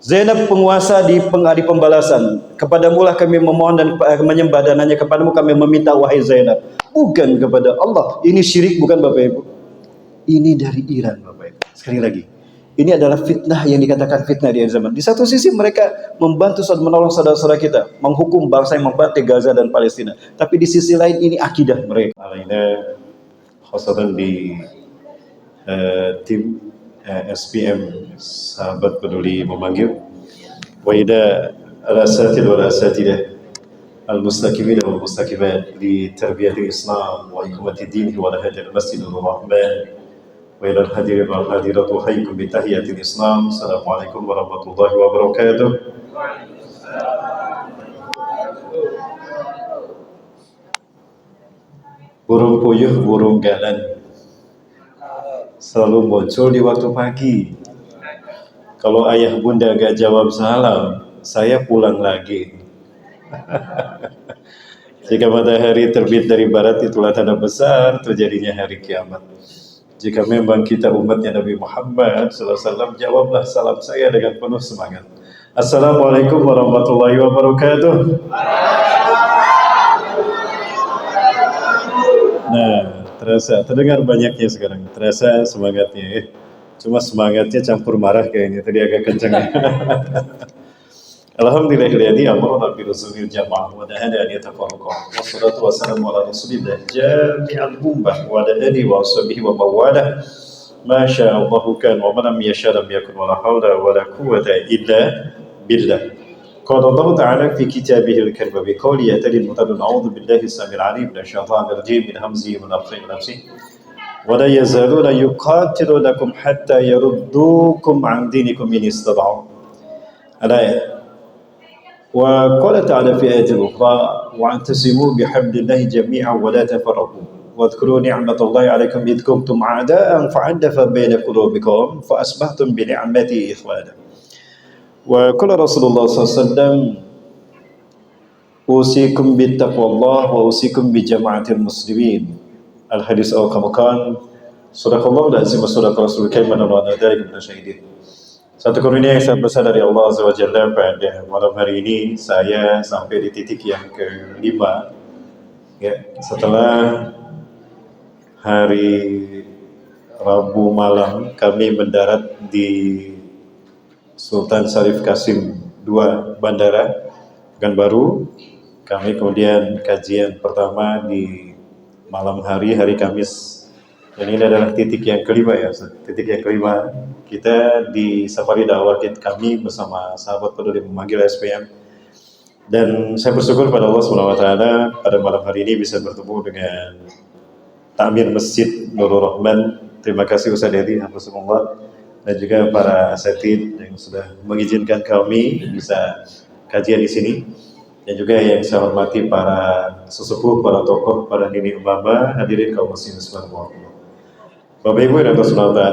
Zainab penguasa di pembalasan. Kepadamulah kami memohon dan menyembah, dan hanya kepadamu kami meminta, wahai Zainab. Bukan kepada Allah. Ini syirik bukan Bapak Ibu? Ini dari Iran Bapak Ibu. Sekali lagi, ini adalah fitnah yang dikatakan fitnah di akhir zaman. Di satu sisi mereka membantu dan menolong saudara-saudara kita, menghukum bangsa yang membantai Gaza dan Palestina. Tapi di sisi lain ini akidah mereka. Alaina khasatan di tim SPM Sahabat Peduli Memanggil, wa ida al-asatid wal asatidah al-mustaqimin wal mustaqimat li tarbiyatil Islam wa iqamati dinihi wa lahadil masjidil rahman, wa ila al-hadirin wal hadirat uhayyikum bi tahiyatil Islam. Assalamualaikum warahmatullahi wabarakatuh. Burung puyuh, burung galan selalu muncul di waktu pagi. Kalau ayah bunda gak jawab salam, saya pulang lagi. Jika matahari terbit dari barat, itulah tanda besar terjadinya hari kiamat. Jika memang kita umatnya Nabi Muhammad SAW, jawablah salam saya dengan penuh semangat. Assalamualaikum warahmatullahi wabarakatuh. Nah, terasa, terdengar banyaknya sekarang, terasa semangatnya. Cuma semangatnya campur marah kayaknya, tadi agak kencang. Alhamdulillahilladzi amara bi rusulil jamaah wa da'ana an yatafarraqa. Wassalatu wassalamu ala rasulillah jami'al ummah wa ala alihi wa sahbihi wa mawalah. Ma syaa Allah kan wa man lam yasha lam yakun wa la haula wa la quwwata illa billah. قال الله تعالى في كتابه الكريم بقوله يهتدي المهتدون أعوذ بالله السميع العليم من الشيطان الرجيم من همزه ونفخه ولا يزالون يقاتلونكم حتى يردوكم عن دينكم إن استطاعوا. الآية. وقال تعالى في آية أخرى واعتصموا بحبل الله جميعا ولا تفرقوا واذكروا نعمة الله عليكم إذ كنتم أعداء فألف بين قلوبكم فأصبحتم بنعمته إخوانا. وقال رسول الله صلى الله عليه وسلم أوصيكم بتقوى الله وأوصيكم بجماعة المسلمين. Al-hadis al-Qamakan Sadaqallahu al-azim wa sadaqa rasul karim wa nana dzalika min asyhadin. Satu karunia yang sangat besar dari Allah Azza wa Jalla, pada malam hari ini saya sampai di titik yang kelima, ya, setelah hari Rabu malam kami mendarat di Sultan Syarif Qasim II Bandara Pekanbaru. Kami kemudian kajian pertama di malam hari Kamis, dan ini adalah titik yang kelima, ya, titik yang kelima kita di safari dakwah kami bersama Sahabat Peduli Memanggil SPM. Dan saya bersyukur pada Allah Subhanahu wa taala pada malam hari ini bisa bertemu dengan Takmir Masjid Nurul Rahman. Terima kasih Ustaz Hedi, alhamdulillah, dan juga para asatid yang sudah mengizinkan kami bisa kajian di sini. Dan juga yang saya hormati para sesepuh, para tokoh, para nini ulama, hadirin kaum muslimin sekalian. Bapak Ibu dan Rasulullah,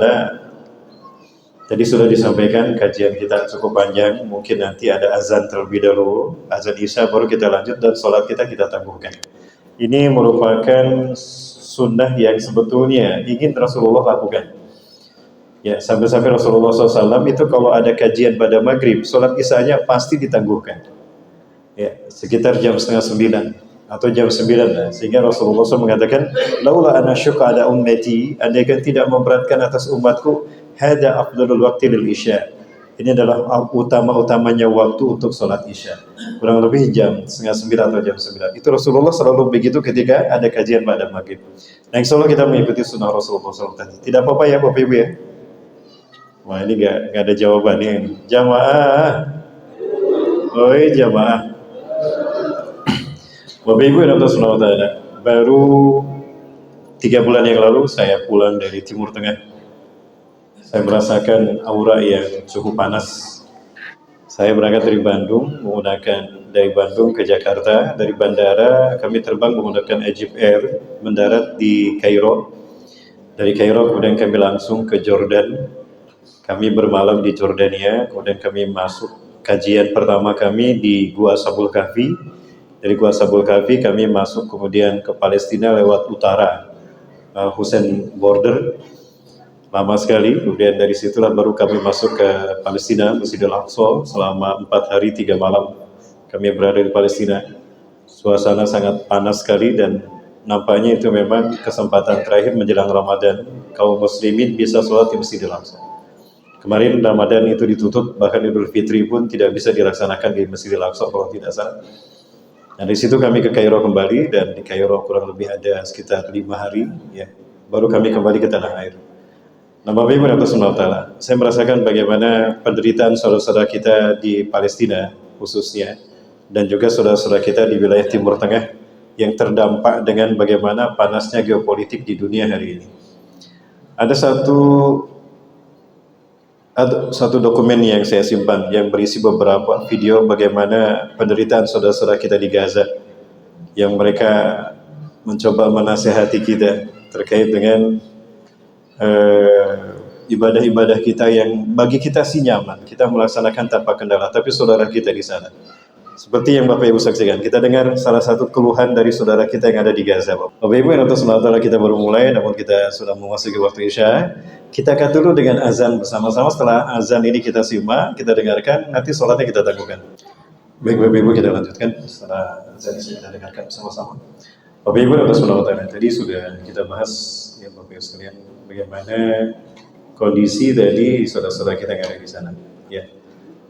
tadi sudah disampaikan kajian kita cukup panjang. Mungkin nanti ada azan terlebih dahulu, azan Isya baru kita lanjut, dan sholat kita tangguhkan. Ini merupakan sunnah yang sebetulnya ingin Rasulullah lakukan. Ya, sampai-sampai Rasulullah SAW itu kalau ada kajian pada maghrib, sholat Isyanya pasti ditangguhkan. Ya, sekitar jam 8:30 atau jam 9 lah. Sehingga Rasulullah SAW mengatakan, laula ana syuqa ala ummati, andaikan tidak memberatkan atas umatku, hada afdalul waqti lil isya. Ini adalah utama-utamanya waktu untuk sholat Isya. Kurang lebih jam 8:30 atau jam 9. Itu Rasulullah selalu begitu ketika ada kajian pada maghrib. Nah, insya Allah kita mengikuti sunnah Rasulullah SAW tadi. Tidak apa-apa ya Bapak Ibu ya. Wah, ini gak ada jawabannya. Jamaah. Oi jamaah. Bapak Ibu yang Subhanahu wa taala, baru 3 bulan yang lalu saya pulang dari Timur Tengah. Saya merasakan aura yang cukup panas. Saya berangkat dari Bandung, dari Bandung ke Jakarta. Dari bandara kami terbang menggunakan Egypt Air, mendarat di Kairo. Dari Kairo kemudian kami langsung ke Jordan. Kami bermalam di Jordania, kemudian kami masuk kajian pertama kami di Gua Ashabul Kahfi. Dari Gua Ashabul Kahfi kami masuk kemudian ke Palestina lewat utara, Hussein Border. lama sekali. Kemudian dari situlah baru kami masuk ke Palestina, Masjidil Aqsa. Selama 4 hari 3 malam kami berada di Palestina. Suasana sangat panas sekali dan nampaknya itu memang kesempatan terakhir menjelang Ramadan kaum muslimin bisa sholat di Masjidil Aqsa. Kemarin Ramadan itu ditutup, bahkan Idul Fitri pun tidak bisa dilaksanakan di Masjidil Aqsa kalau tidak salah. Nah, di situ kami ke Kairo kembali, dan di Kairo kurang lebih ada sekitar 5 hari, ya, baru kami kembali ke tanah air. Nah, Bapak Ibu dan Saudara, saya merasakan bagaimana penderitaan saudara-saudara kita di Palestina khususnya, dan juga saudara-saudara kita di wilayah Timur Tengah yang terdampak dengan bagaimana panasnya geopolitik di dunia hari ini. Ada satu dokumen yang saya simpan yang berisi beberapa video bagaimana penderitaan saudara-saudara kita di Gaza, yang mereka mencoba menasehati kita terkait dengan ibadah-ibadah kita yang bagi kita sih nyaman, kita melaksanakan tanpa kendala, tapi saudara kita di sana, seperti yang Bapak Ibu saksikan, kita dengar salah satu keluhan dari saudara kita yang ada di Gaza. Bapak Ibu yang atas sementara kita baru mulai, namun kita sudah memasuki waktu Isya. Kita akan dulu dengan azan bersama-sama. Setelah azan ini kita simak, kita dengarkan, nanti sholatnya kita tangguhkan. Baik Bapak Ibu, kita lanjutkan. Setelah azan ini kita dengarkan bersama-sama. Bapak Ibu yang atas sementara tadi sudah kita bahas, ya Bapak Ibu sekalian, bagaimana kondisi dari saudara-saudara kita yang ada di sana. Ya.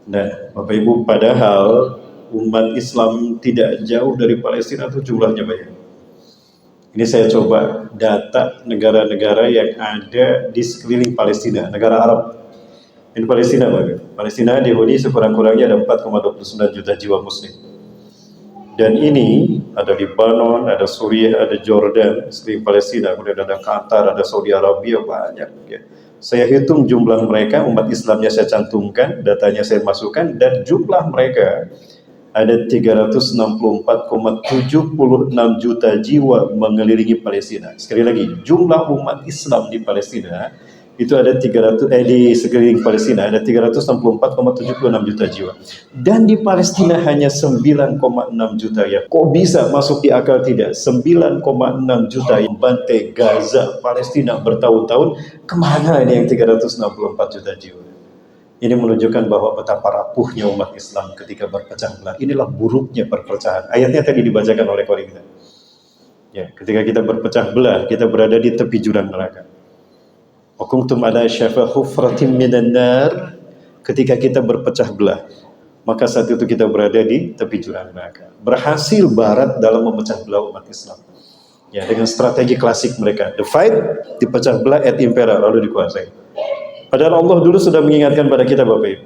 Nah, Bapak Ibu, padahal umat Islam tidak jauh dari Palestina itu jumlahnya banyak. Ini saya coba data negara-negara yang ada di sekeliling Palestina, negara Arab. Ini Palestina, Bapak. Palestina dihuni sekurang-kurangnya ada 4,29 juta jiwa muslim. Dan ini ada Lebanon, ada Suriah, ada Jordan, sekeliling Palestina, kemudian ada Qatar, ada Saudi Arabia, banyak. Ya. Saya hitung jumlah mereka, umat Islamnya saya cantumkan, datanya saya masukkan, dan jumlah mereka ada 364,76 juta jiwa mengelilingi Palestina. Sekali lagi, jumlah umat Islam di Palestina itu ada di sekeliling Palestina ada 364,76 juta jiwa. Dan di Palestina hanya 9,6 juta ya. Kok bisa masuk di akal tidak? 9,6 juta yang bantai Gaza, Palestina bertahun-tahun. Kemana ini yang 364 juta jiwa? Ini menunjukkan bahwa betapa rapuhnya umat Islam ketika berpecah belah. Inilah buruknya perpecahan. Ayatnya tadi dibacakan oleh kolega kita. Ya, ketika kita berpecah belah, kita berada di tepi jurang neraka. Wa kuntum ala syafa hufratin minan nar. Ketika kita berpecah belah, maka saat itu kita berada di tepi jurang neraka. Berhasil Barat dalam memecah belah umat Islam. Ya, dengan strategi klasik mereka. The fight, dipecah belah et impera, lalu dikuasai. Padahal Allah dulu sudah mengingatkan pada kita Bapak Ibu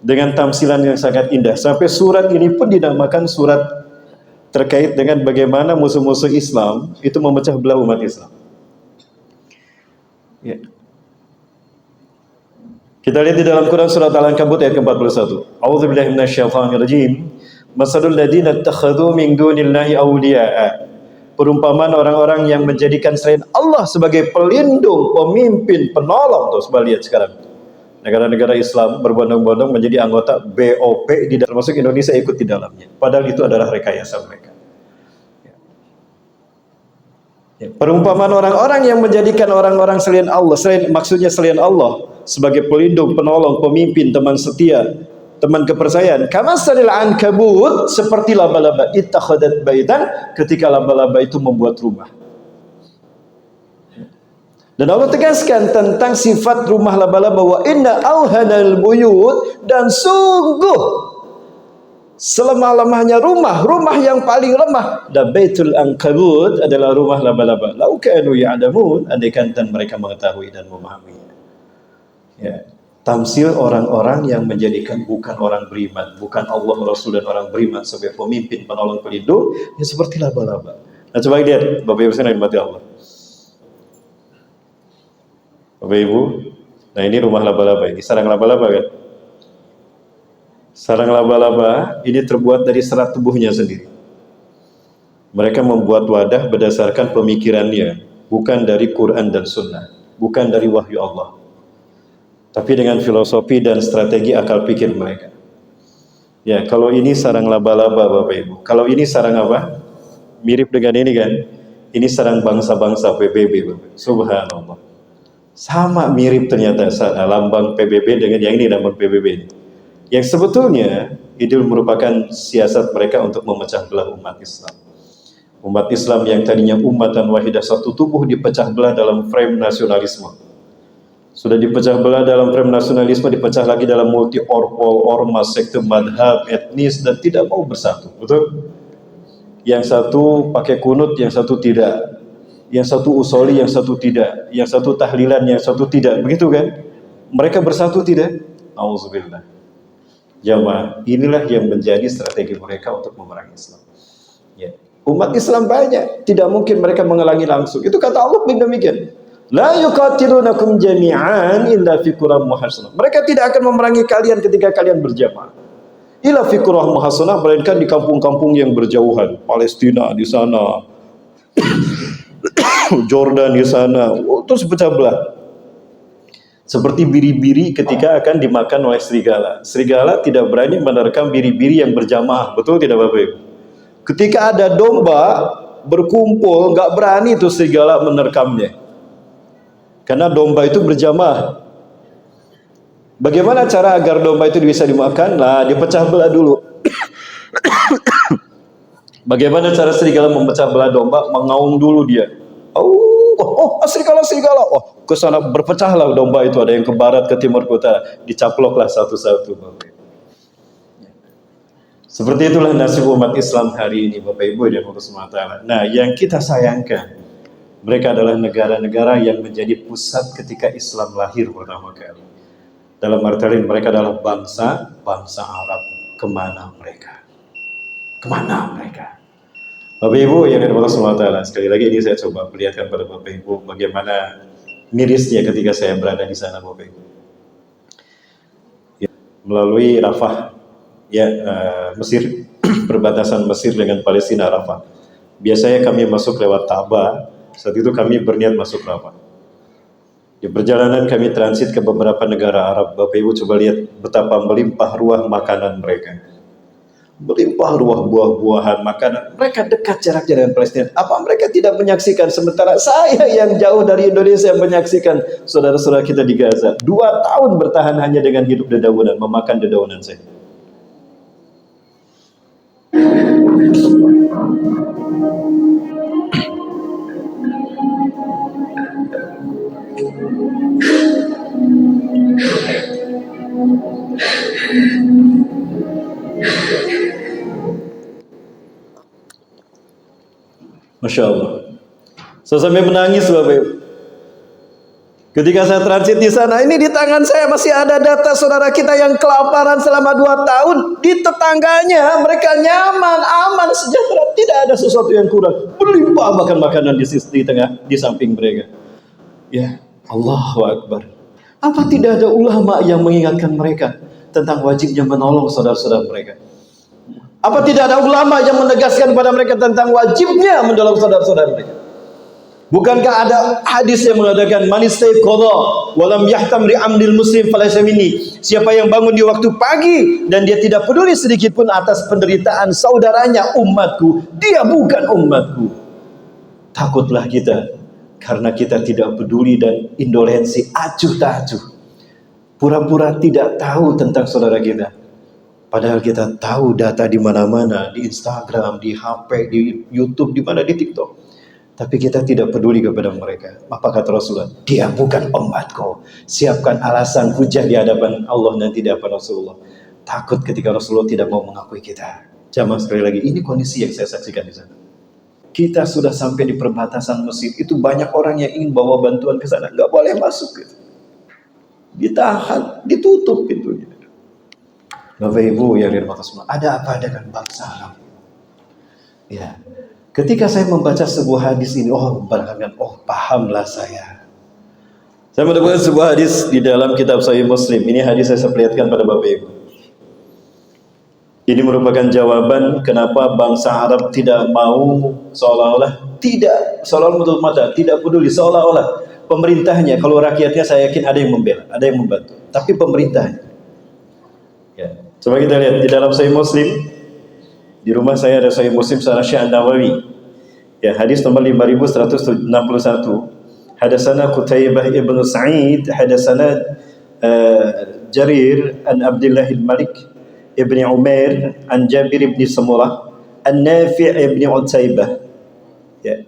dengan tamsilan yang sangat indah. Sampai surat ini pun dinamakan surat terkait dengan bagaimana musuh-musuh Islam itu memecah belah umat Islam. Ya. Kita lihat di dalam Quran surat Al-Ankabut ayat ke-41. A'udzubillahi minasyaitonirrajim. Masalul ladzina ittakhadhu min dunillahi awliya'a. Perumpamaan orang-orang yang menjadikan selain Allah sebagai pelindung, pemimpin, penolong. Tuh, coba lihat sekarang. Negara-negara Islam berbondong-bondong menjadi anggota BOP, termasuk Indonesia ikut di dalamnya. Padahal itu adalah rekayasa mereka. Ya. Perumpamaan orang-orang yang menjadikan orang-orang selain Allah, maksudnya selain Allah, sebagai pelindung, penolong, pemimpin, teman setia, teman kepercayaan. Kamasalil ankabut, seperti laba-laba ittakhadat baitan, ketika laba-laba itu membuat rumah. Dan Allah tegaskan tentang sifat rumah laba-laba, wa inna auhanal buyut, dan sungguh selemah-lemahnya rumah yang paling lemah, dan baitul ankabut adalah rumah laba-laba. Lau kanu ya'lamun, andaikan mereka mengetahui dan memahaminya. Ya. Tamsil orang-orang yang menjadikan bukan orang beriman, bukan Allah, Rasul, dan orang beriman sebagai pemimpin, penolong, pelindung, ya seperti laba-laba. Nah, coba lihat, Bapak Ibu sekalian mati Allah. Bapak Ibu, nah ini rumah laba-laba, ini sarang laba-laba kan? Sarang laba-laba ini terbuat dari serat tubuhnya sendiri. Mereka membuat wadah berdasarkan pemikirannya, bukan dari Quran dan Sunnah, bukan dari wahyu Allah, tapi dengan filosofi dan strategi akal pikir mereka. Ya, kalau ini sarang laba-laba Bapak Ibu. Kalau ini sarang apa? Mirip dengan ini kan? Ini sarang bangsa-bangsa PBB Bapak. Subhanallah. Sama mirip ternyata lambang PBB dengan yang ini, lambang PBB ini. Yang sebetulnya itu merupakan siasat mereka untuk memecah belah umat Islam. Umat Islam yang tadinya ummatan wahidah, satu tubuh, dipecah belah dalam frame nasionalisme. Sudah dipecah belah dalam frame nasionalisme, dipecah lagi dalam multi orpol, ormas, sekte, madhab, etnis, dan tidak mau bersatu. Betul? Yang satu pakai kunut, yang satu tidak. Yang satu usoli, yang satu tidak. Yang satu tahlilan, yang satu tidak. Begitu kan? Mereka bersatu tidak? Auzubillah. Jamaah, inilah yang menjadi strategi mereka untuk memerangi Islam. Ya. Umat Islam banyak, tidak mungkin mereka menghalangi langsung. Itu kata Allah demikian. La yuqatilunakum jami'an illa fi quram muhassanah. Mereka tidak akan memerangi kalian ketika kalian berjamaah. Illa fi quram muhassanah, melainkan di kampung-kampung yang berjauhan. Palestina di sana, Jordan di sana, terus pecah belah. Seperti biri-biri ketika akan dimakan oleh serigala. Serigala tidak berani menerkam biri-biri yang berjamaah. Betul tidak Bapak Ibu? Ketika ada domba berkumpul, nggak berani itu serigala menerkamnya. Karena domba itu berjamaah. Bagaimana cara agar domba itu bisa dimakan? Nah, dipecah belah dulu. Bagaimana cara serigala memecah belah domba? Mengaum dulu dia. Serigala. Oh, ke sana berpecahlah domba itu. Ada yang ke barat, ke timur, ke utara. Dicaploklah satu-satu. Seperti itulah nasib umat Islam hari ini, Bapak Ibu dan Allah SWT. Nah, yang kita sayangkan, mereka adalah negara-negara yang menjadi pusat ketika Islam lahir pertama kali. Dalam arti lain, mereka adalah bangsa Arab. Kemana mereka? Kemana mereka? Bapak Ibu yang ada Allah SWT, sekali lagi ini saya coba perlihatkan pada Bapak Ibu bagaimana mirisnya ketika saya berada di sana, Bapak Ibu. Ya, melalui Rafah, ya, Mesir, perbatasan Mesir dengan Palestina, Rafah. Biasanya kami masuk lewat Ta'bah, saat itu kami berniat masuk Rafah. Di perjalanan kami transit ke beberapa negara Arab. Bapak Ibu coba lihat betapa melimpah ruah makanan mereka. Melimpah ruah buah-buahan, makanan. Mereka dekat jaraknya dengan Palestina. Apa mereka tidak menyaksikan? Sementara saya yang jauh dari Indonesia menyaksikan saudara-saudara kita di Gaza. 2 tahun bertahan hanya dengan hidup dedaunan, memakan dedaunan saya. Masya Allah. Saya sampai menangis Bapak Ibu. Ketika saya transit di sana, ini di tangan saya masih ada data saudara kita yang kelaparan selama 2 tahun. Di tetangganya mereka nyaman, aman, sejahtera, tidak ada sesuatu yang kurang. Berlimpah makan makanan di samping mereka. Ya, Allahu Akbar. Apa tidak ada ulama yang mengingatkan mereka tentang wajibnya menolong saudara-saudara mereka? Apa tidak ada ulama yang menegaskan kepada mereka tentang wajibnya menolong saudara-saudara mereka? Bukankah ada hadis yang mengatakan man istayqadha wa lam yahtam li amril muslim falaysa minni? Siapa yang bangun di waktu pagi dan dia tidak peduli sedikit pun atas penderitaan saudaranya, umatku, dia bukan umatku. Takutlah kita karena kita tidak peduli dan indolensi, acuh tak acuh. Pura-pura tidak tahu tentang saudara kita. Padahal kita tahu data di mana-mana, di Instagram, di HP, di YouTube, di mana, di TikTok. Tapi kita tidak peduli kepada mereka. Apa kata Rasulullah? Dia bukan umatku. Siapkan alasan hujah di hadapan Allah nanti di hadapan Rasulullah. Takut ketika Rasulullah tidak mau mengakui kita. Jamaah sekali lagi, ini kondisi yang saya saksikan di sana. Kita sudah sampai di perbatasan Mesir. Itu banyak orang yang ingin bawa bantuan ke sana. Nggak boleh masuk. Gitu. Ditahan, ditutup pintunya. Bapak Ibu yang dirahmati Allah, ada apa dengan bangsa Arab? Ya, ketika saya membaca sebuah hadis ini, pahamlah saya. Saya menemukan sebuah hadis di dalam kitab Sahih Muslim. Ini hadis saya perlihatkan pada Bapak Ibu. Ini merupakan jawaban kenapa bangsa Arab tidak mau seolah-olah menutup mata, tidak peduli, seolah-olah pemerintahnya, kalau rakyatnya saya yakin ada yang membela, ada yang membantu, tapi pemerintahnya. Ya. Coba kita lihat di dalam Sahih Muslim. Di rumah saya ada Sahih Muslim Syarah Syekh An-Nawawi. Ya, hadis nomor 5161. hadatsana Qutaibah ibn Sa'id, hadatsana Jarir an Abdullah al-Malik ibn Umair an Jabir ibn Samurah an Nafi' ibn Utaibah, ya,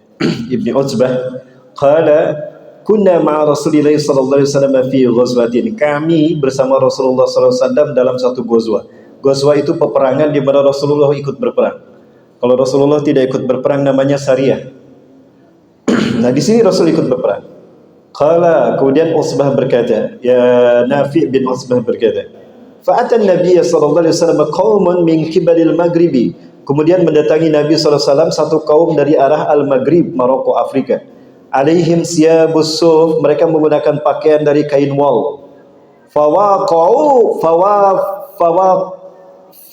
ibn Utbah, qala kunna ma'a Rasulillah sallallahu alaihi wasallam fi ghazwatin. Kami bersama Rasulullah sallallahu alaihi wasallam dalam satu ghazwah. Ghazwah itu peperangan di mana Rasulullah ikut berperang. Kalau Rasulullah tidak ikut berperang namanya sariyah. Nah, di sini Rasul ikut berperang. Qala, kemudian Utsbah berkata, ya Nafi' bin Utsbah berkata, fa'atan Nabiy sallallahu alaihi wasallam qaumun min qibalil maghribi. Kemudian mendatangi Nabi sallallahu alaihi wasallam satu kaum dari arah Al-Maghrib, Maroko, Afrika. Alaihim siyabus suf, mereka menggunakan pakaian dari kain wol.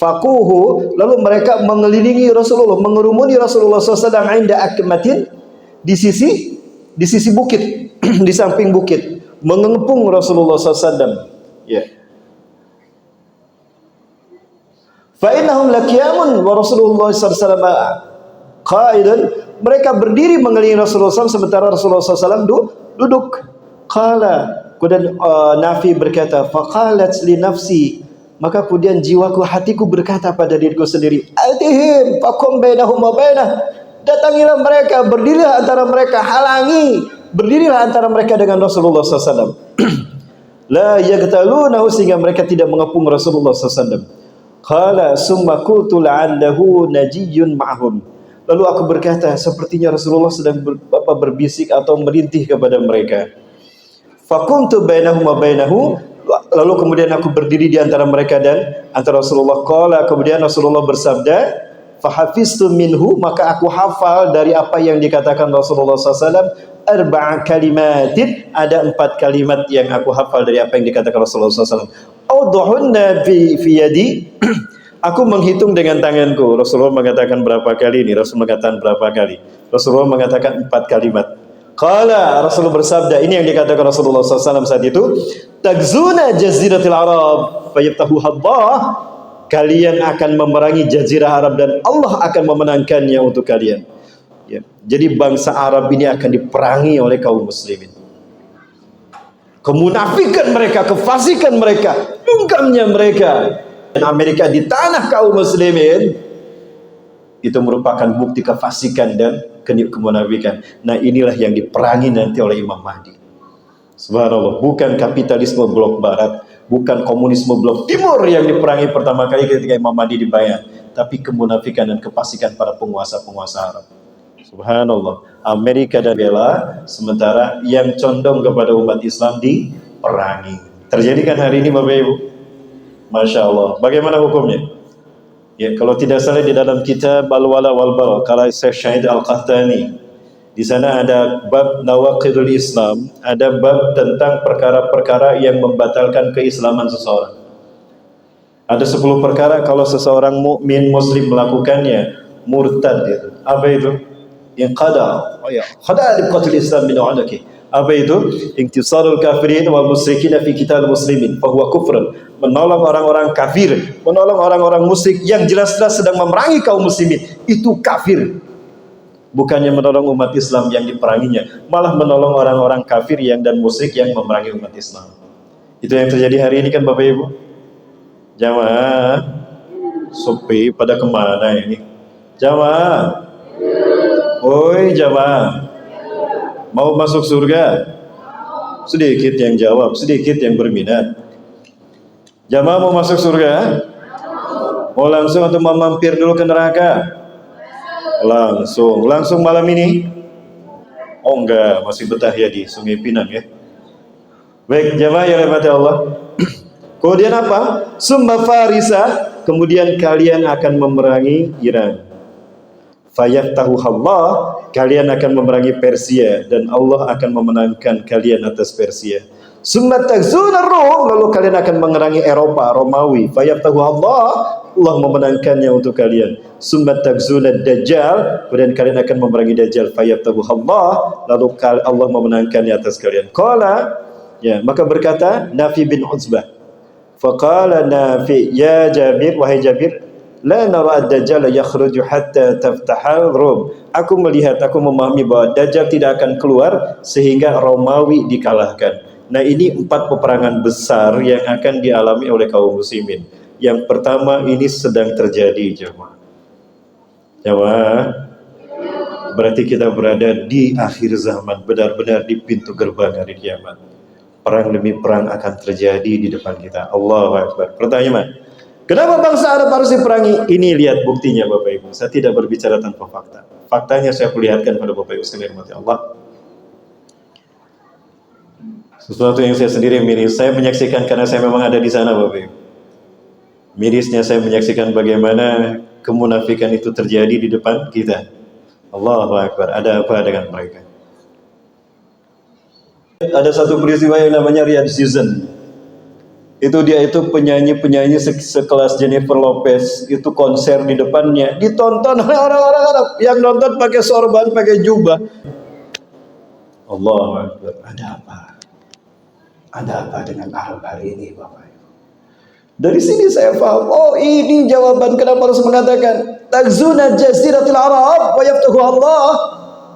Faquhu, lalu mereka mengelilingi Rasulullah, mengerumuni Rasulullah SAW inda akmatin, di sisi bukit, di samping bukit, mengepung Rasulullah SAW. Ya. Fa innahum laqiyamun wa Rasulullah SAW qaidun, mereka berdiri mengelilingi Rasulullah SAW sementara Rasulullah SAW duduk. Qala, kemudian Nafi berkata, faqalat li nafsi, maka kemudian jiwaku, hatiku berkata pada diriku sendiri, atihim faqum bainahum wa bainah, datangilah mereka, berdirilah antara mereka, halangi, berdirilah antara mereka dengan Rasulullah SAW. La yaqtalunahu, sehingga mereka tidak mengepung Rasulullah SAW. Qala summa qultu la'allahu najiyyun ma'hum, lalu aku berkata sepertinya Rasulullah sedang berbisik atau merintih kepada mereka. Faqumtu bainahum wa bainahu, lalu kemudian aku berdiri di antara mereka dan antara Rasulullah. Qala, kemudian Rasulullah bersabda, fahafiztu minhu, maka aku hafal dari apa yang dikatakan Rasulullah SAW, arba'a kalimatin, ada 4 kalimat yang aku hafal dari apa yang dikatakan Rasulullah SAW. Awduhunna fi yadi, aku menghitung dengan tanganku. Rasulullah mengatakan berapa kali ini? Rasulullah mengatakan berapa kali? Rasulullah mengatakan 4 kalimat. Qala, Rasulullah bersabda, ini yang dikatakan Rasulullah SAW saat itu, tagzuna jaziratil Arab fayaftahu Allah, kalian akan memerangi jazirah Arab dan Allah akan memenangkannya untuk kalian. Ya. Jadi bangsa Arab ini akan diperangi oleh kaum muslimin. Kemunafikan mereka, kefasikan mereka, bungkamnya mereka, dan Amerika di tanah kaum muslimin, itu merupakan bukti kefasikan dan kemunafikan. Nah, inilah yang diperangi nanti oleh Imam Mahdi. Subhanallah, bukan kapitalisme blok barat, bukan komunisme blok timur yang diperangi pertama kali ketika Imam Mahdi dibayar, tapi kemunafikan dan kefasikan para penguasa-penguasa Arab. Subhanallah, Amerika dan bela, sementara yang condong kepada umat Islam diperangi. Terjadi kan hari ini Bapak Ibu? Masya Allah. Bagaimana hukumnya? Ya, kalau tidak salah di dalam kitab Al-Wala wal Bara karya Syekh Syahid Al-Qahtani, di sana ada bab nawaqidul Islam, ada bab tentang perkara-perkara yang membatalkan keislaman seseorang. Ada 10 perkara kalau seseorang mukmin muslim melakukannya murtad itu. Apa itu? Inqada, qada liqatil Islam min alaki. Apa itu? Intisarul kafirin wal musyrikin fi qital muslimin fa huwa kufrun. Menolong orang-orang kafir, menolong orang-orang musyrik yang jelas-jelas sedang memerangi kaum muslimin, itu kafir. Bukannya menolong umat Islam yang diperanginya, malah menolong orang-orang kafir yang dan musyrik yang memerangi umat Islam. Itu yang terjadi hari ini kan Bapak Ibu? Jamaah sepi pada kemana ini? Jamaah, oi jamaah, mau masuk surga? Sedikit yang jawab, sedikit yang berminat. Jamaah mau masuk surga? Mau langsung atau mau mampir dulu ke neraka? Langsung malam ini? Oh enggak, masih betah ya di Sungai Pinang ya. Baik, jamaah yang dirahmati Allah. Kemudian apa? Summa Farisa, kemudian kalian akan memerangi Iran. Fayaftahu Allah, kalian akan memerangi Persia dan Allah akan memenangkan kalian atas Persia. Summa tagzuna Rum, lalu kalian akan memerangi Eropa, Romawi. Fayaftahu Allah, Allah memenangkannya untuk kalian. Summa tagzuna Dajjal, kemudian kalian akan memerangi Dajjal. Fayaftahu Allah, lalu Allah memenangkannya atas kalian. Qala, ya, maka berkata Nafi bin Utsbah, faqala Nafi, ya Jabir, wahai Jabir, la nara ad-dajjal yakhruju hatta taftahal Rom. Aku melihat, aku memahami bahwa Dajjal tidak akan keluar sehingga Romawi dikalahkan. Nah, ini 4 peperangan besar yang akan dialami oleh kaum muslimin. Yang pertama ini sedang terjadi, jemaah. Jemaah, berarti kita berada di akhir zaman, benar-benar di pintu gerbang hari kiamat. Perang demi perang akan terjadi di depan kita. Allahu Akbar. Pertanyaan, kenapa bangsa Arab harus diperangi? Ini lihat buktinya Bapak Ibu. Saya tidak berbicara tanpa fakta. Faktanya saya perlihatkan pada Bapak Ibu sekalian rahmati Allah. Sesuatu yang saya sendiri miris. Saya menyaksikan karena saya memang ada di sana Bapak Ibu. Mirisnya saya menyaksikan bagaimana kemunafikan itu terjadi di depan kita. Allahu Akbar. Ada apa dengan mereka? Ada satu peristiwa yang namanya Riyadh Season. Dia itu penyanyi-penyanyi sekelas Jennifer Lopez, itu konser di depannya ditonton oleh orang-orang Arab yang nonton pakai sorban, pakai jubah. Allahu Akbar. Ada apa? Ada apa dengan Arab hari ini, Bapak Ibu? Dari sini saya paham, oh ini jawaban kenapa harus mengatakan tagzuna jaziratil Arab wa yaftahu Allah.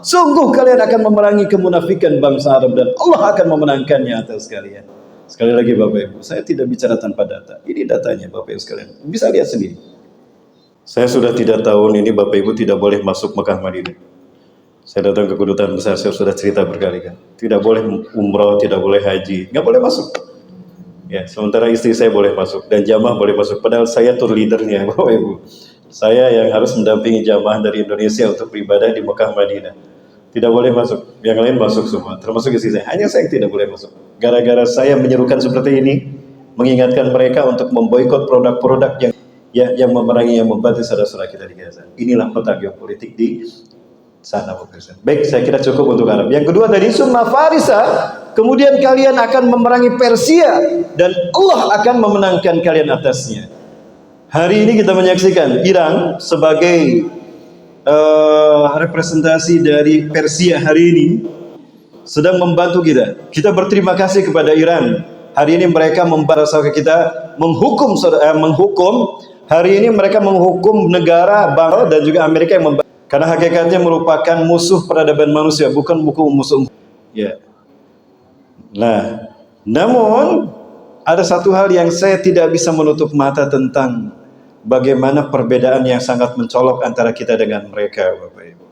Sungguh kalian akan memerangi kemunafikan bangsa Arab dan Allah akan memenangkannya atas kalian. Sekali lagi Bapak Ibu, saya tidak bicara tanpa data. Ini datanya Bapak Ibu sekalian. Bisa lihat sendiri. Saya sudah 3 tahun ini Bapak Ibu tidak boleh masuk Mekah Madinah. Saya datang ke kedutaan besar, saya sudah cerita berkali-kali. Tidak boleh umrah, tidak boleh haji, nggak boleh masuk. Ya, sementara istri saya boleh masuk dan jamaah boleh masuk. Padahal saya tour leadernya Bapak Ibu. Saya yang harus mendampingi jamaah dari Indonesia untuk beribadah di Mekah Madinah. Tidak boleh masuk, yang lain masuk semua, termasuk istri saya. Hanya saya yang tidak boleh masuk. Gara-gara saya menyerukan seperti ini, mengingatkan mereka untuk memboikot produk-produk yang memerangi, yang membantu saudara-saudara kita di Gaza. Inilah peta geopolitik di sana. Baik, saya kira cukup untuk Arab. Yang kedua tadi, summa Farisa, kemudian kalian akan memerangi Persia dan Allah akan memenangkan kalian atasnya. Hari ini kita menyaksikan Iran sebagai representasi dari Persia hari ini sedang membantu kita. Kita berterima kasih kepada Iran. Hari ini mereka membarasa kita menghukum. Hari ini mereka menghukum negara bangsa dan juga Amerika yang karena hakikatnya merupakan musuh peradaban manusia, bukan musuh. Ya. Nah, namun ada satu hal yang saya tidak bisa menutup mata tentang bagaimana perbedaan yang sangat mencolok antara kita dengan mereka, Bapak Ibu.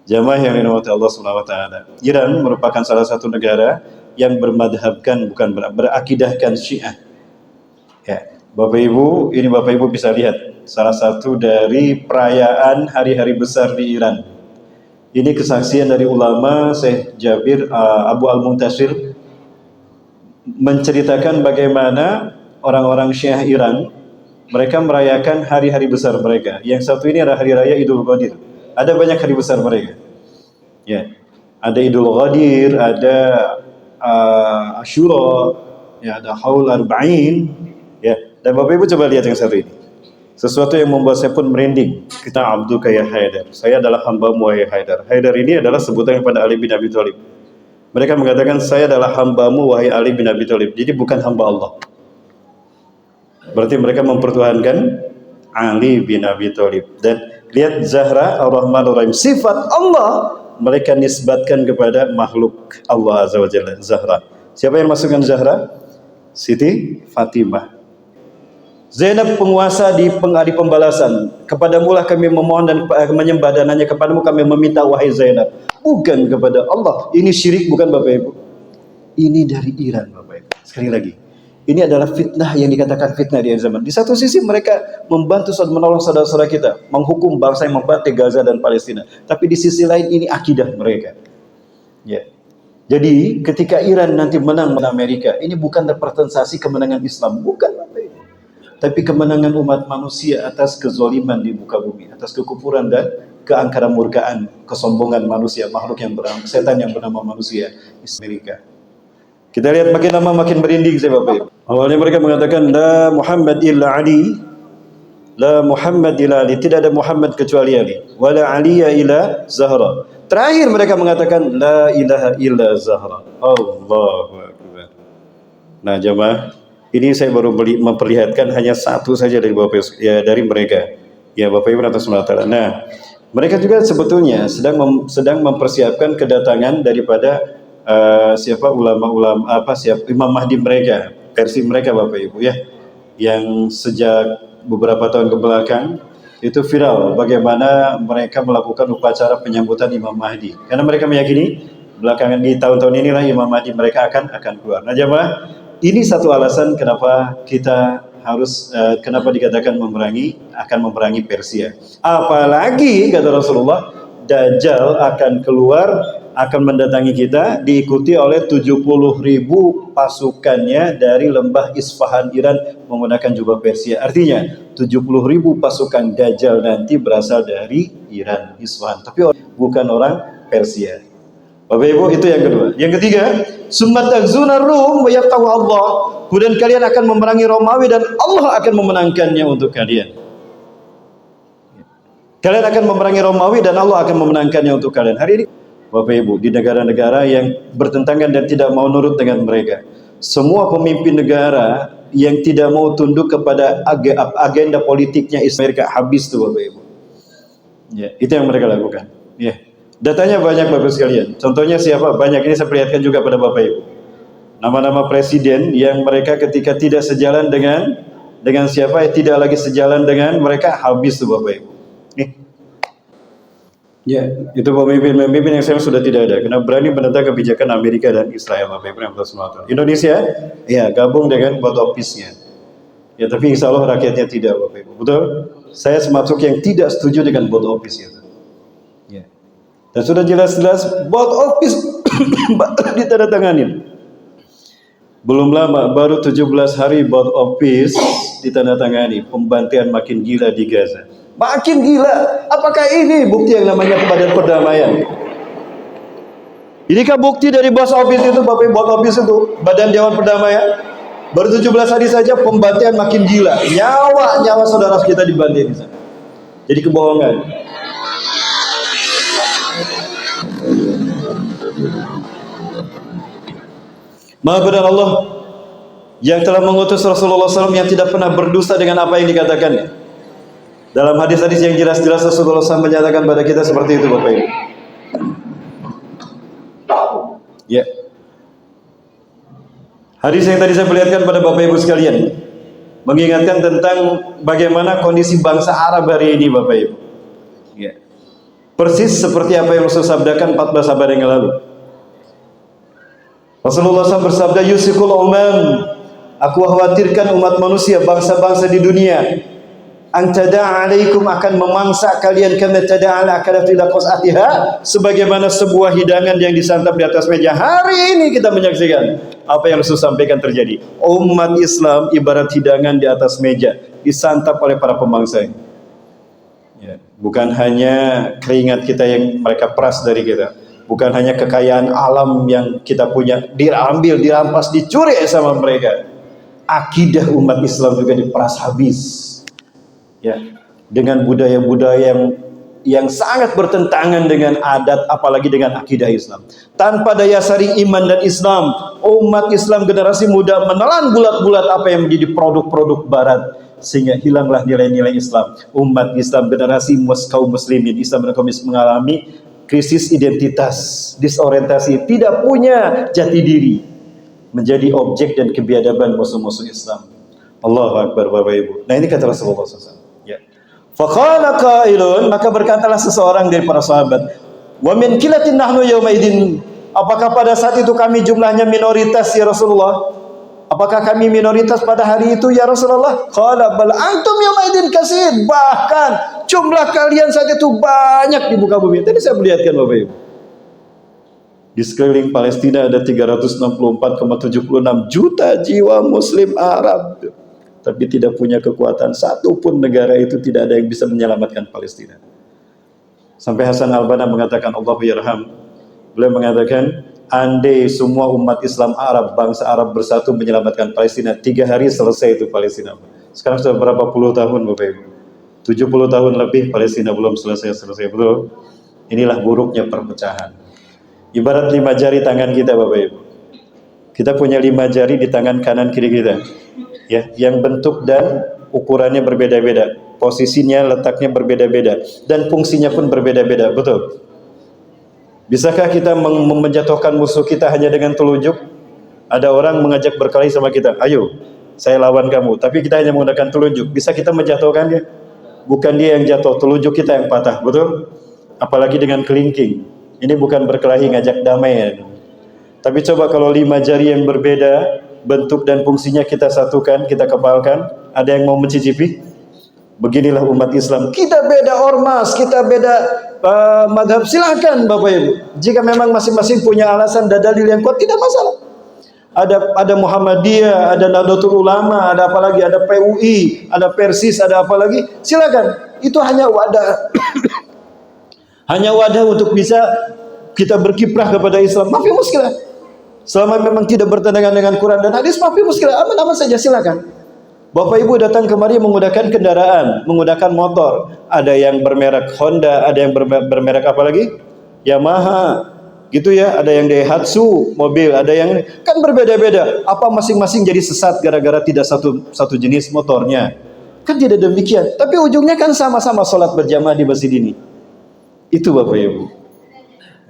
Jamaah yang dirahmati Allah Subhanahu wa taala. Iran merupakan salah satu negara yang bermadhabkan, bukan berakidahkan Syiah. Ya, Bapak Ibu, ini Bapak Ibu bisa lihat salah satu dari perayaan hari-hari besar di Iran. Ini kesaksian dari ulama Syekh Jabir Abu Al-Muntasir menceritakan bagaimana orang-orang Syiah Iran mereka merayakan hari-hari besar mereka. Yang satu ini adalah hari raya Idul Qadir. Ada banyak hari besar mereka. Ya, ada Idul Qadir, ada Ashura, ya, ada Haul Arba'in. Ya, dan Bapak Ibu coba lihat yang satu ini. Sesuatu yang membuat saya pun merinding. Kita abduka ya Haidar. Saya adalah hambamu wahai Haidar. Haidar ini adalah sebutan kepada Ali bin Abi Thalib. Mereka mengatakan saya adalah hambamu wahai Ali bin Abi Thalib. Jadi bukan hamba Allah. Berarti mereka mempertuhankan Ali bin Abi Thalib. Dan lihat Zahra Ar-Rahmanur Rahim, sifat Allah mereka nisbatkan kepada makhluk Allah Azza wa Jalla. Zahra. Siapa yang masukkan Zahra? Siti Fatimah. Zainab penguasa di pembalasan. Kepadamulah kami memohon dan menyembah, dan hanya kepadamu kami meminta wahai Zainab. Bukan kepada Allah. Ini syirik bukan Bapak Ibu? Ini dari Iran Bapak Ibu. Sekali lagi, ini adalah fitnah yang dikatakan fitnah di akhir zaman. Di satu sisi mereka membantu menolong saudara-saudara kita, menghukum bangsa yang membantai Gaza dan Palestina. Tapi di sisi lain ini akidah mereka. Ya. Jadi ketika Iran nanti menang Amerika, ini bukan representasi kemenangan Islam, bukan Bapak Ibu. Tapi kemenangan umat manusia atas kezaliman di muka bumi, atas kekufuran dan keangkaran murkaan, kesombongan manusia, makhluk yang bernama setan yang bernama manusia, Amerika. Kita lihat makin lama makin merinding saya Bapak Ibu. Awalnya mereka mengatakan la Muhammad illa Ali. La Muhammad illa Ali, tidak ada Muhammad kecuali Ali. Wala Aliya illa Zahra. Terakhir mereka mengatakan la ilaha illa Zahra. Allahu Akbar. Nah, jemaah, ini saya baru memperlihatkan hanya satu saja dari Bapak Ibu, ya, dari mereka. Ya Bapak Ibu atas SWT. Nah, mereka juga sebetulnya sedang mempersiapkan kedatangan daripada siapa ulama-ulama siapa Imam Mahdi mereka, versi mereka Bapak Ibu ya, yang sejak beberapa tahun ke belakang itu viral bagaimana mereka melakukan upacara penyambutan Imam Mahdi, karena mereka meyakini belakangan di tahun-tahun inilah Imam Mahdi mereka akan keluar. Nah jemaah, ini satu alasan kenapa kita harus kenapa dikatakan akan memerangi Persia. Apalagi kata Rasulullah, Dajjal akan keluar, akan mendatangi kita, diikuti oleh 70.000 pasukannya dari lembah Isfahan Iran menggunakan jubah Persia. Artinya 70.000 pasukan Dajjal nanti berasal dari Iran, Isfahan, tapi bukan orang Persia. Bapak Ibu, itu yang kedua. Yang ketiga, summa tagzuna Rum wa yaqtahu Allah. Kemudian kalian akan memerangi Romawi dan Allah akan memenangkannya untuk kalian. Kalian akan memerangi Romawi dan Allah akan memenangkannya untuk kalian. Hari ini Bapak Ibu, di negara-negara yang bertentangan dan tidak mau nurut dengan mereka, semua pemimpin negara yang tidak mau tunduk kepada agenda politiknya Amerika habis tuh Bapak Ibu. Ya, itu yang mereka lakukan. Ya. Datanya banyak Bapak sekalian. Contohnya siapa? Banyak, ini saya perlihatkan juga pada Bapak Ibu. Nama-nama presiden yang mereka ketika tidak sejalan dengan siapa, tidak lagi sejalan dengan mereka, habis tuh Bapak Ibu. Nih. Ya, itu pemimpin yang saya sudah tidak ada, karena berani menentang kebijakan Amerika dan Israel Bapak Ibu yang bersemata. Indonesia, ya gabung dengan board of peace-nya. Ya, tapi insya Allah rakyatnya tidak Bapak Ibu. Betul? Saya termasuk yang tidak setuju dengan board of peace itu. Ya. Dan sudah jelas-jelas board of peace ditandatangani. Belum lama, baru 17 hari board of peace ditandatangani. Pembantian makin gila di Gaza. Makin gila. Apakah ini bukti yang namanya badan perdamaian? Inikah bukti dari board of peace itu, Bapak board of peace itu, badan dewan perdamaian? Baru 17 hari saja pembantian makin gila. Nyawa saudara kita dibantai di sana. Jadi kebohongan. Maha benar Allah yang telah mengutus Rasulullah SAW yang tidak pernah berdusta dengan apa yang dikatakannya. Dalam hadis-hadis yang jelas-jelas Rasulullah SAW menyatakan pada kita seperti itu Bapak Ibu. Ya. Hadis yang tadi saya perlihatkan pada Bapak Ibu sekalian mengingatkan tentang bagaimana kondisi bangsa Arab hari ini Bapak Ibu. Ya. Persis seperti apa yang Rasul sabdakan 14 abad yang lalu. Rasulullah SAW bersabda, yusikul umam, aku khawatirkan umat manusia, bangsa-bangsa di dunia, antada alaikum, akan memangsa kalian kama tada'ala akalatu ila qas'atiha, sebagaimana sebuah hidangan yang disantap di atas meja. Hari ini kita menyaksikan apa yang Rasul sampaikan terjadi. Umat Islam ibarat hidangan di atas meja, disantap oleh para pemangsa. Ya, bukan hanya keringat kita yang mereka peras dari kita, bukan hanya kekayaan alam yang kita punya diambil, dirampas, dicuri sama mereka. Akidah umat Islam juga diperas habis. Ya, dengan budaya-budaya yang sangat bertentangan dengan adat, apalagi dengan akidah Islam. Tanpa daya saring iman dan Islam, umat Islam generasi muda menelan bulat-bulat apa yang menjadi produk-produk Barat, sehingga hilanglah nilai-nilai Islam. Umat Islam generasi kaum muslimin, Islam dan kaum muslim mengalami krisis identitas, disorientasi, tidak punya jati diri, menjadi objek dan kebiadaban musuh-musuh Islam. Allahu Akbar Bapak Ibu. Nah ini kata Rasulullah SAW. Ya. Faqala qailun, maka berkatalah seseorang dari para sahabat, wa min kilatin nahnu yawma idin, apakah pada saat itu kami jumlahnya minoritas ya Rasulullah? Apakah kami minoritas pada hari itu ya Rasulullah? Qala bal antum yawma idin katsir, bahkan jumlah kalian saat itu banyak di muka bumi. Tadi saya melihatkan Bapak Ibu. Di sekeliling Palestina ada 364,76 juta jiwa muslim Arab, tapi tidak punya kekuatan satupun. Negara itu tidak ada yang bisa menyelamatkan Palestina. Sampai Hasan al-Banna mengatakan Allahu yarham, beliau mengatakan, andai semua umat Islam Arab, bangsa Arab bersatu menyelamatkan Palestina, 3 hari selesai itu Palestina. Sekarang sudah berapa puluh tahun Bapak Ibu? 70 tahun lebih Palestina belum selesai, betul? Inilah buruknya perpecahan. Ibarat 5 jari tangan kita Bapak Ibu. Kita punya 5 jari di tangan kanan kiri kita, ya, yang bentuk dan ukurannya berbeda-beda. posisinya, letaknya berbeda-beda dan fungsinya pun berbeda-beda. Betul? Bisakah kita menjatuhkan musuh kita hanya dengan telunjuk? Ada orang mengajak berkelahi sama kita, ayo saya lawan kamu, tapi kita hanya menggunakan telunjuk. Bisa kita menjatuhkan dia? Bukan dia yang jatuh, telunjuk kita yang patah. Betul? Apalagi dengan kelingking. Ini bukan berkelahi, ngajak damai ya. Tapi coba kalau 5 jari yang berbeda bentuk dan fungsinya kita satukan, kita kepalkan, ada yang mau mencicipi? Beginilah umat Islam. Kita beda ormas, kita beda madhab, silahkan Bapak Ibu. Jika memang masing-masing punya alasan dan dalil yang kuat, tidak masalah. Ada Muhammadiyah, ada Nahdlatul Ulama, ada apa lagi, ada PUI, ada Persis, ada apa lagi, silakan. Itu hanya wadah. Hanya wadah untuk bisa kita berkiprah kepada Islam. Mafi muskilah. Selama memang tidak bertentangan dengan Quran dan hadis, mafi muskilah, aman-aman saja, silakan. Bapak Ibu datang kemari menggunakan kendaraan, menggunakan motor. Ada yang bermerek Honda, ada yang bermerek apa lagi? Yamaha. Gitu ya, ada yang Daihatsu mobil, ada yang kan berbeda-beda. Apa masing-masing jadi sesat gara-gara tidak satu jenis motornya? Kan tidak demikian. Tapi ujungnya kan sama-sama sholat berjamaah di masjid ini. Itu Bapak Ibu.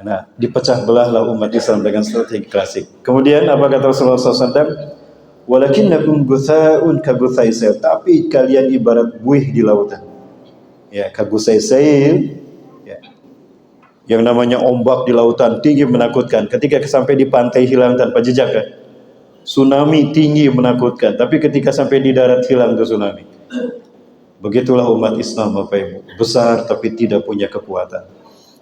Nah, dipecah belahlah umat Islam dengan strategi klasik. Kemudian apa kata Rasulullah SAW? Walakinnakum gutha'un ka guthai sail. Tapi kalian ibarat buih di lautan. Ya, ka guthai sail. Ya. Yang namanya ombak di lautan tinggi menakutkan. Ketika sampai di pantai hilang tanpa jejak kan? Tsunami tinggi menakutkan. Tapi ketika sampai di darat hilang itu tsunami. Begitulah umat Islam Bapak Ibu. Besar tapi tidak punya kekuatan.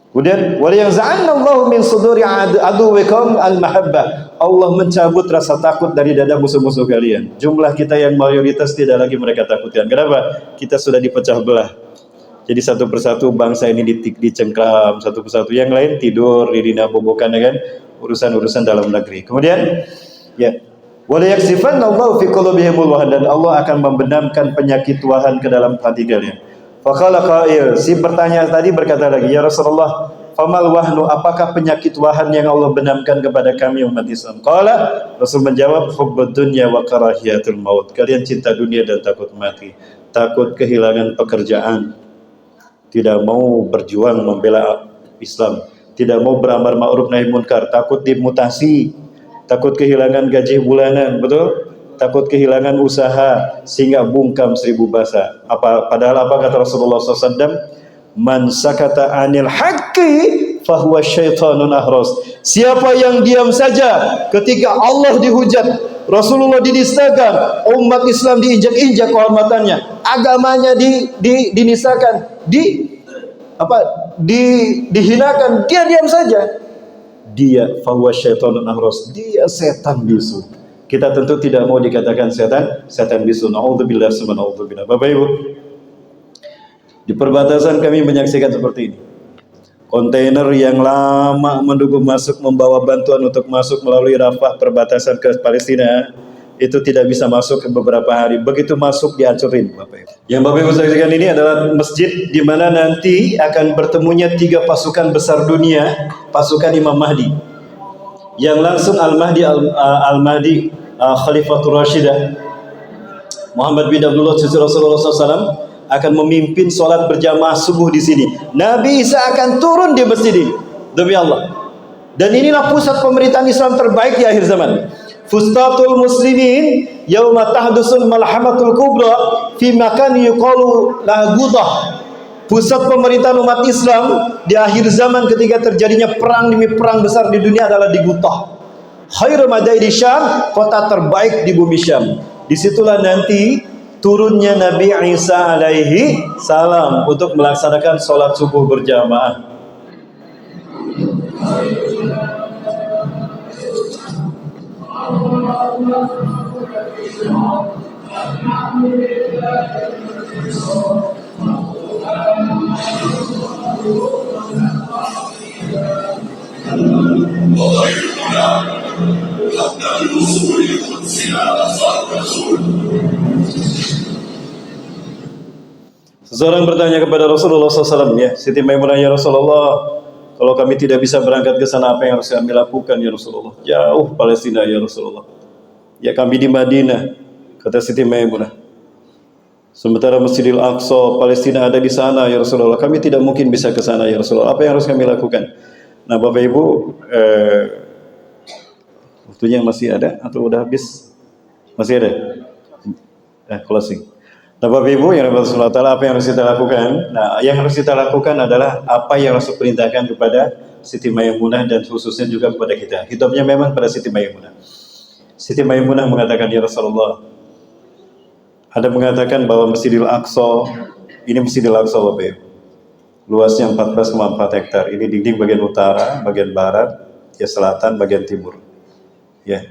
Kemudian waliyaz'anallahu min suduri aduwikum al-mahabbah. Allah mencabut rasa takut dari dada musuh-musuh kalian. Jumlah kita yang mayoritas tidak lagi mereka takutkan. Kenapa? Kita sudah dipecah belah. Jadi satu persatu bangsa ini dicengkram satu persatu, yang lain tidur dinabobokan dengan urusan-urusan dalam negeri. Kemudian ya, waliyaksifanallahu fi qulubihimul wahn, dan Allah akan membenamkan penyakit wahan ke dalam hati kalian. Faqala qail, si bertanya tadi berkata lagi, ya Rasulullah, famal wahnu, apakah penyakit wahan yang Allah benamkan kepada kami umat Islam? Qala, Rasul menjawab, hubbud dunya wa karahiyatul maut. Kalian cinta dunia dan takut mati, takut kehilangan pekerjaan, tidak mau berjuang membela Islam, tidak mau beramar ma'ruf nahi munkar, takut dimutasi, takut kehilangan gaji bulanan, betul? Takut kehilangan usaha sehingga bungkam 1000 bahasa. Padahal apa kata Rasulullah SAW? Man sakata anil haqqi fahuwa syaitanun ahras. Siapa yang diam saja ketika Allah dihujat, Rasulullah dinistakan, umat Islam diinjak-injak kehormatannya, agamanya dinistakan, dihinakan, dia diam saja. Dia fahuwa syaitanun ahras. Dia setan bisu. Kita tentu tidak mau dikatakan setan bisu. Na'udzubillah summa na'udzubillah. Bapak Ibu, di perbatasan kami menyaksikan seperti ini. Kontainer yang lama menunggu masuk, membawa bantuan untuk masuk melalui Rafah, perbatasan ke Palestina, itu tidak bisa masuk ke beberapa hari. Begitu masuk dihancurin, Bapak Ibu. Yang Bapak Ibu saksikan ini adalah masjid di mana nanti akan bertemunya 3 pasukan besar dunia, pasukan Imam Mahdi. Yang langsung Al-Mahdi Khalifatul Rashidah Muhammad bin Abdullah cucu Rasulullah SAW akan memimpin sholat berjamaah subuh di sini. Nabi Isa akan turun di masjid ini, demi Allah. Dan inilah pusat pemerintahan Islam terbaik di akhir zaman. Fustatul muslimin yauma tahdusul malhamatul kubra fi makan yuqalu lagudah. Pusat pemerintahan umat Islam di akhir zaman ketika terjadinya perang demi perang besar di dunia adalah di Gutah. Khairu madaini Syam, kota terbaik di bumi Syam. Disitulah nanti turunnya Nabi Isa alaihi salam untuk melaksanakan sholat subuh berjamaah. Seseorang bertanya kepada Rasulullah SAW, ya Siti Maimunah, ya Rasulullah, kalau kami tidak bisa berangkat ke sana, apa yang harus kami lakukan ya Rasulullah? Jauh Palestina ya Rasulullah. Ya kami di Madinah, kata Siti Maimunah. Sementara Masjidil Aqsa Palestina ada di sana ya Rasulullah. Kami tidak mungkin bisa ke sana ya Rasulullah. Apa yang harus kami lakukan? Nah, Bapak Ibu, waktunya masih ada atau udah habis? Masih ada? Closing. Nah, Bapak Ibu yang Rasulullah Ta'ala, apa yang harus kita lakukan? Nah, yang harus kita lakukan adalah apa yang Rasul perintahkan kepada Siti Maimunah dan khususnya juga kepada kita. Hitopnya memang pada Siti Maimunah. Siti Maimunah mengatakan, ya Rasulullah, ada mengatakan bahwa Masjidil Aqsa, ini Masjidil Aqsa Bapak Ibu, luasnya 14,4 hektar. Ini dinding bagian utara, bagian barat, ya selatan, bagian timur. Ya,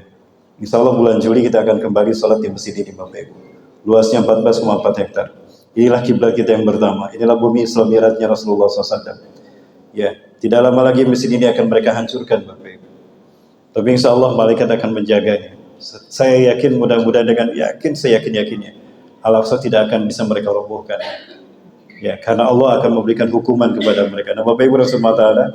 insya Allah bulan Juli kita akan kembali sholat di masjid ini Bapak Ibu. Luasnya 14,4 hektar. Inilah kiblat kita yang pertama. Inilah bumi Islam mi'rajnya Rasulullah SAW. Ya, tidak lama lagi masjid ini akan mereka hancurkan Bapak Ibu. Tapi insya Allah malaikat akan menjaganya. Saya yakin, mudah-mudahan dengan yakin, saya yakin-yakinnya, Al-Aqsa tidak akan bisa mereka robohkan. Ya, karena Allah akan memberikan hukuman kepada mereka. Nah, Bapak Ibu Rasulullah Ta'ala,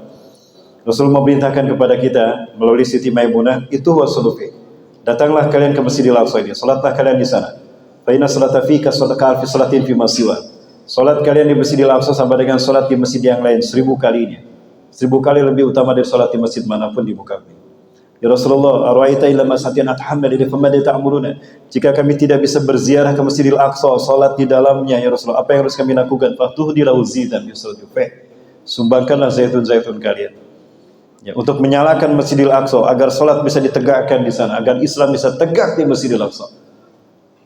Rasul memerintahkan kepada kita melalui Siti Maimunah, itu wasulufi. Datanglah kalian ke Masjidil Aqsa ini, salatlah kalian di sana. Fa inna salata fika sadaqah fi salatin fi masiwa. Salat kalian di Masjidil Aqsa sama dengan salat di masjid yang lain 1000 kalinya. 1000 kali lebih utama dari salat di masjid manapun di muka bumi. Ya Rasulullah, arwa'ita illa masatian athammad ila famada ta'muruna. Jika kami tidak bisa berziarah ke Masjidil Aqsa, salat di dalamnya ya Rasulullah, apa yang harus kami lakukan? Fatuhdilau zidan yusallu fi. Sumbangkanlah zaitun-zaitun kalian. Ya, untuk menyalakan Masjidil Aqsa agar salat bisa ditegakkan di sana, agar Islam bisa tegak di Masjidil Aqsa.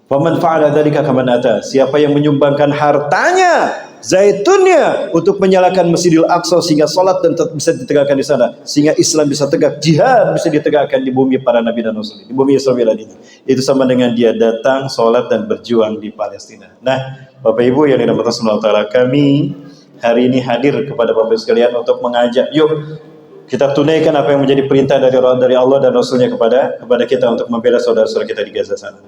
Faman fa'ala dzalika kaman ata. Siapa yang menyumbangkan hartanya, zaitunnya untuk menyalakan Masjidil Aqsa sehingga salat dan bisa ditegakkan di sana, sehingga Islam bisa tegak, jihad bisa ditegakkan di bumi para nabi dan rasul, di bumi Islam ini. Itu sama dengan dia datang salat dan berjuang di Palestina. Nah, Bapak Ibu yang dirahmati Allah Taala, kami hari ini hadir kepada Bapak Ibu sekalian untuk mengajak, yuk kita tunaikan apa yang menjadi perintah dari Allah dan Rasulnya kepada kita untuk membela saudara-saudara kita di Gaza sana.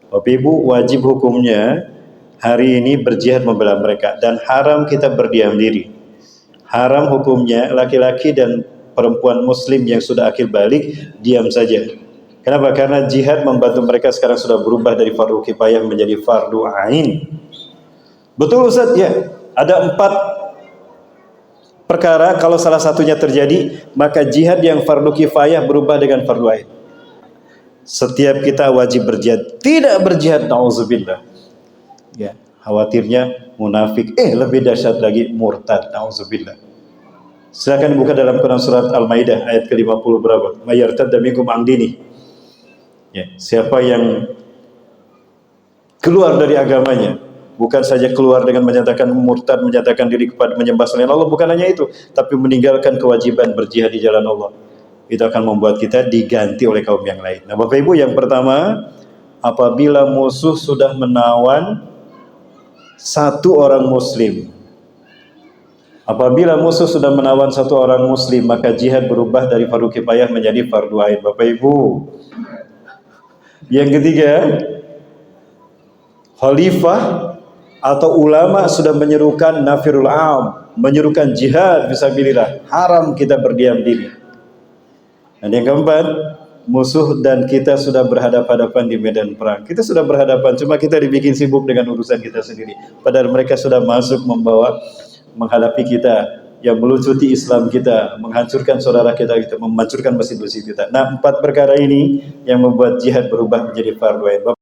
Bapak Ibu, wajib hukumnya hari ini berjihad membela mereka, dan haram kita berdiam diri. Haram hukumnya laki-laki dan perempuan muslim yang sudah akil balik diam saja. Kenapa? Karena jihad membantu mereka sekarang sudah berubah dari fardu kifayah menjadi fardu ain. Betul Ustaz? Ya. Ada 4 perkara, kalau salah satunya terjadi, maka jihad yang fardu kifayah berubah dengan fardu ain. Setiap kita wajib berjihad. Tidak berjihad, na'udzubillah. Ya, khawatirnya munafik. Lebih dahsyat lagi murtad, na'udzubillah. Silakan buka dalam Quran surat Al-Maidah ayat ke-50 berapa? Mayartadda minkum an dini. Ya, siapa yang keluar dari agamanya, bukan saja keluar dengan menyatakan murtad, menyatakan diri kepada menyembah selain Allah, bukan hanya itu, tapi meninggalkan kewajiban berjihad di jalan Allah. Itu akan membuat kita diganti oleh kaum yang lain. Nah, Bapak Ibu, yang pertama, apabila musuh sudah menawan satu orang muslim, apabila musuh sudah menawan satu orang muslim, maka jihad berubah dari fardu kifayah menjadi fardu ain. Bapak Ibu, yang ketiga, khalifah atau ulama sudah menyerukan nafirul am, menyerukan jihad fisabilillah, haram kita berdiam diri. Dan yang keempat, musuh dan kita sudah berhadapan-hadapan di medan perang. Kita sudah berhadapan, cuma kita dibikin sibuk dengan urusan kita sendiri. Padahal mereka sudah masuk menghadapi kita, yang melucuti Islam kita, menghancurkan saudara kita, menghancurkan masjid-masjid kita. Nah, 4 perkara ini yang membuat jihad berubah menjadi fardu ain.